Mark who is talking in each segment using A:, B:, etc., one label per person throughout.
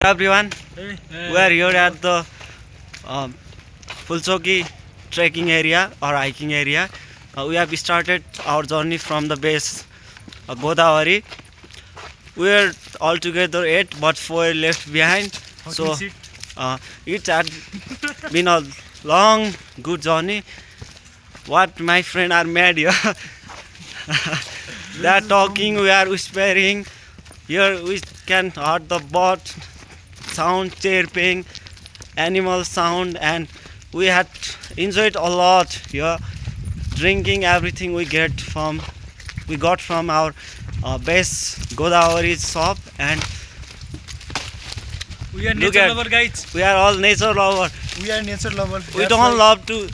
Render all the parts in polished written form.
A: Everyone, we are here at the um, Fulchoki trekking area or hiking area. We have started our journey from the base Godavari. We are altogether 8, but 4 left behind. So it had been a long, good journey. What my friend are mad here. They are talking, we are whispering. Here we can hear the bird sound, chirping, animal sound, and we had enjoyed a lot here. Drinking everything we got from our base Godavari shop, and
B: We are
A: look
B: nature
A: at
B: lover guys.
A: we are all nature lover.
C: We are nature lover.
A: We don't love to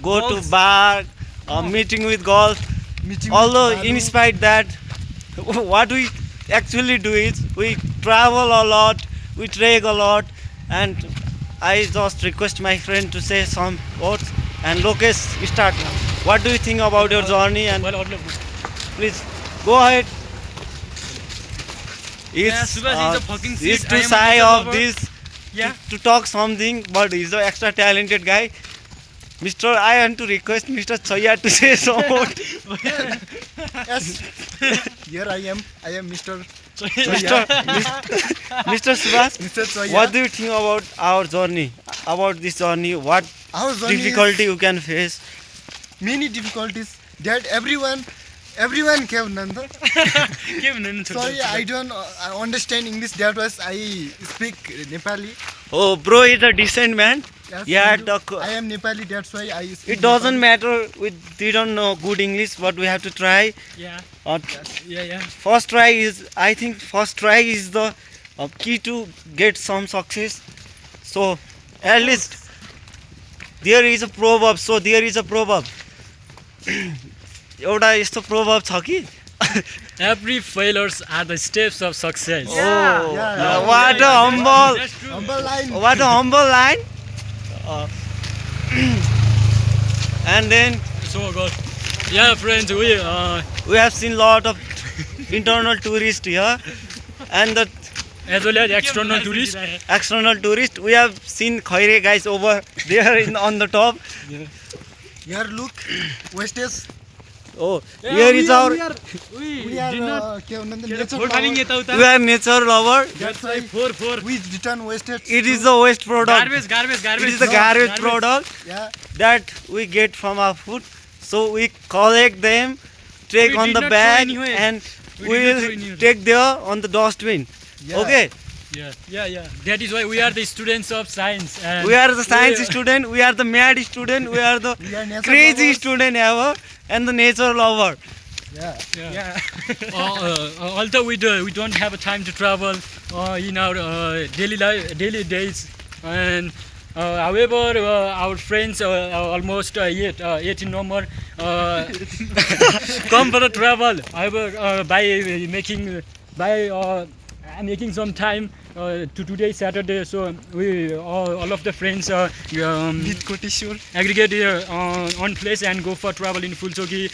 A: go to
B: Golf.
A: bar or meeting with golf. Although in spite that, what we actually do is we travel a lot, we trek a lot, and I just request my friend to say some words. And Lokesh, start. What do you think about your journey? And
B: Well,
A: please go ahead.
B: Yeah, Subhash is a fucking
A: He's
B: shit.
A: too
B: I am a
A: shy
B: nature
A: of
B: lover.
A: this
B: Yeah.
A: to talk something, but he's an extra talented guy. I want to request Mr. Chaya to say some words.
C: Yes. Here I am. I am Mr.
A: Mr. Mr. Subhash,
C: Mr. Choya.
A: what do you think about our journey? About this journey, what
C: Our journey is
A: difficulty you can face?
C: many difficulties that everyone came Nanda.
B: के भन्नु
C: Sorry, I don't understand English. That was I speak Nepali.
A: Oh, bro is a decent man.
C: Yes,
A: Yeah,
C: I am Nepali. That's why I speak.
A: it doesn't
C: Nepali.
A: matter. We didn't know good English, but we have to try.
B: Yeah,
A: Uh,
B: yeah.
A: first try is, I think, first try is the key to get some success. So, at least there is a proverb. So there is a proverb. एउटा यस्तो proverb छ कि
B: Every failures are the steps of success.
C: Yeah.
A: what a humble,
B: That's true.
C: Humble line.
A: what a humble line. Uh, and then
B: So good. Yeah, friends,
A: we have seen lot of internal tourists here, and the
B: as well as external tourists.
A: external tourists. We have seen Khaire guys over there on the top.
C: Here look, wastage.
A: Oh, here is our.
C: We are के भन्नु nature
B: Vote having
C: lover.
A: We are nature lover.
C: That's why
B: four.
C: we return wastage.
A: It is the waste product.
B: Garbage.
A: It is the garbage product
C: Yeah.
A: that we get from our food. So we collect them, take
B: We
A: on
B: did
A: the
B: not throw
A: bag,
B: anywhere.
A: and
B: We
A: we
B: did not
A: will
B: throw anywhere.
A: take there on the dustbin.
C: Yeah.
A: Okay,
B: Yeah. That is why we are the students of science. And
A: we are the science student, we are the mad student, we are the
C: We are nature
A: crazy
C: lovers.
A: student ever, and the nature lover.
C: Yeah.
B: Although we don't have a time to travel in our daily days, and however our friends almost eight in number come for a travel. However, by making some time to today Saturday, so we all of the friends
C: With Koteshwar.
B: aggregate here on place and go for travel in Fulchoki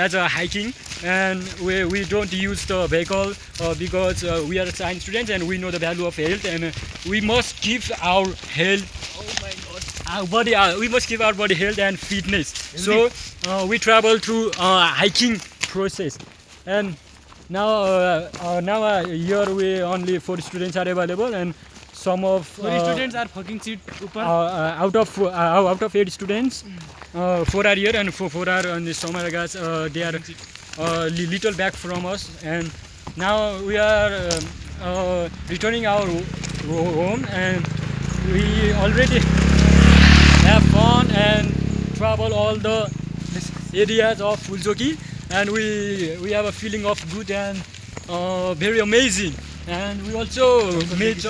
B: as a hiking, and we don't use the vehicle because we are science students and we know the value of health, and we must keep our health. Oh my God! Our body, we must keep our body health and fitness. So we travel through hiking process, and now here we only 4 students are available, and some of
D: students are fucking seat upar.
B: out of 8 students, 4 are here and 4 are on the Somaragas. They are little back from us, and now we are returning our home, and we already have fun and travel all the areas of Fulchoki, and we have a feeling of good and very amazing, and we also made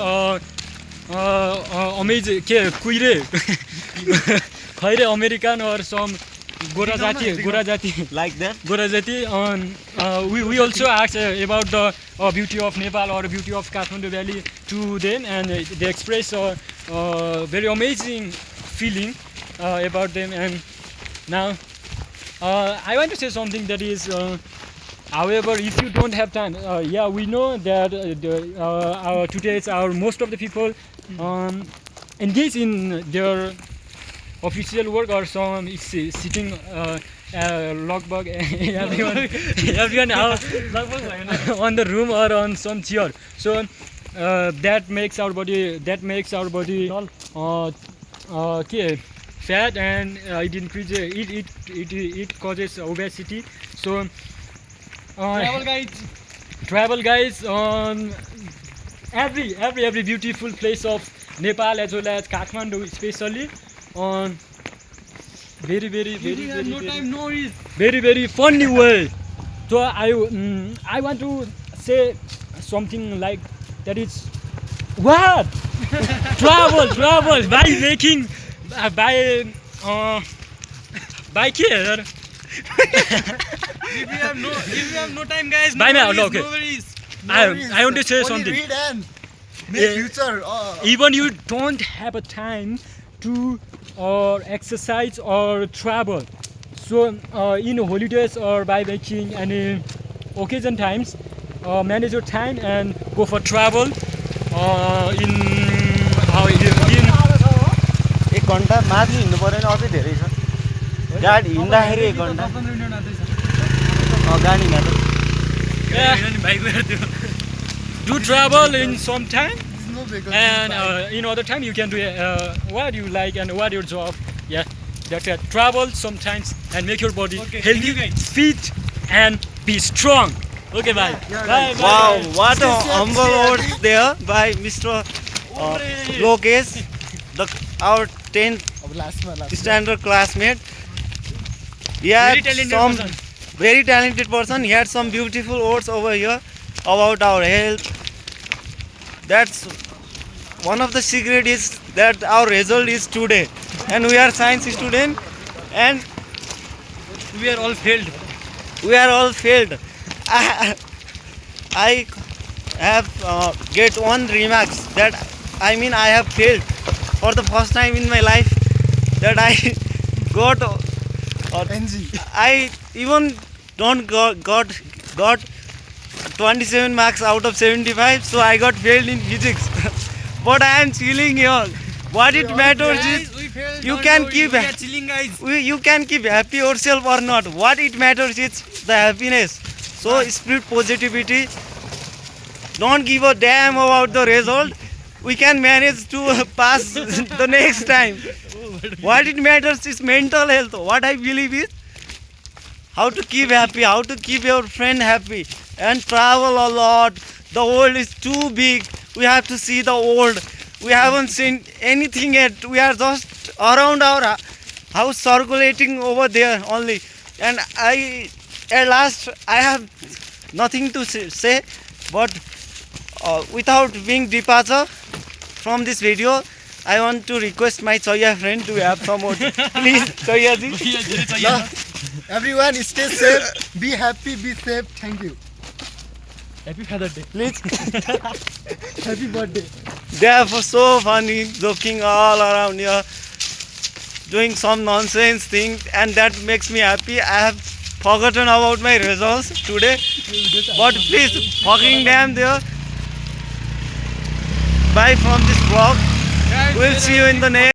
B: amazing Kuire Khaire American or some Gora Jati
A: Like that.
B: Gora Jati. We also asked about the beauty of Nepal or beauty of Kathmandu Valley to them, and they express very amazing feeling about them. And now I want to say something that is However, if you don't have time, yeah, we know that our today's most of the people engage in their official work, or some is sitting logbug everyone on the room or on some chair. So that makes our body fat, and it increases it causes obesity. So travel guys on every beautiful place of Nepal, as well as Kathmandu especially, on very funny way. So I want to say something like that. It's what travel by making by care.
D: If you have no time, guys,
B: Bye now,
D: no
B: okay.
D: worries.
B: I want to say
C: Only
B: something.
C: read and make
B: Yeah.
C: future.
B: Even you don't have a time to exercise or travel, so in holidays or by making any occasion times, manage your time and go for travel in
A: 1 घन्टा माथि हिँड्नु पऱ्यो भने अझै धेरै छ गाडी हिँड्दाखेरि 1 घन्टा
D: 15 मिनट आउँदैछ
A: गाडीमा त
B: do travel in some time,
C: No vehicle.
B: and in other time you can do what you like and what your job. Yeah, that's it. Travel sometimes and make your body
D: Okay, thank
B: healthy,
D: you, guys.
B: fit, and be strong. Okay, bye.
C: Yeah,
B: Bye,
C: guys.
B: bye,
A: Wow,
B: bye.
A: what a
C: Stay safe,
A: humble
C: stay
A: words
C: happy.
A: there by Mr. Lokesh, our 10th
C: अब last.
A: standard classmate. He
B: Very
A: had
B: talented
A: some
B: person.
A: very talented person. He had some beautiful words over here about our health. That's one of the secret is that our result is today, and we are science student, and
B: We are all failed.
A: we are all failed. I have get one remarks that I mean I have failed for the first time in my life, that I got
C: NG.
A: I even don't got 27 marks out of 75, so I got failed in physics. But I am chilling here. What it matters is
D: Guys, we failed.
A: you
D: Don't
A: can
D: worry,
A: keep
D: we are chilling, guys.
A: you can keep happy yourself or not. What it matters is the happiness. So spread positivity. Don't give a damn about the result. We can manage to pass the next time. What it matters is mental health. What I believe is how to keep happy, how to keep your friend happy, and travel a lot. The world is too big. We have to see the world. We haven't seen anything yet. We are just around our house, circulating over there only. And at last, I have nothing to say, but without being departure from this video, I want to request my Chaya friend to have some more. Please, Chaya ji.
C: Everyone stay safe, be happy, be safe. Thank you.
B: Happy Father's Day.
A: Please.
C: Happy birthday.
A: They are so funny, joking all around here, doing some nonsense thing, and that makes me happy. I have forgotten about my results today, but please, fucking damn there. Bye from this vlog. We'll see you in the next.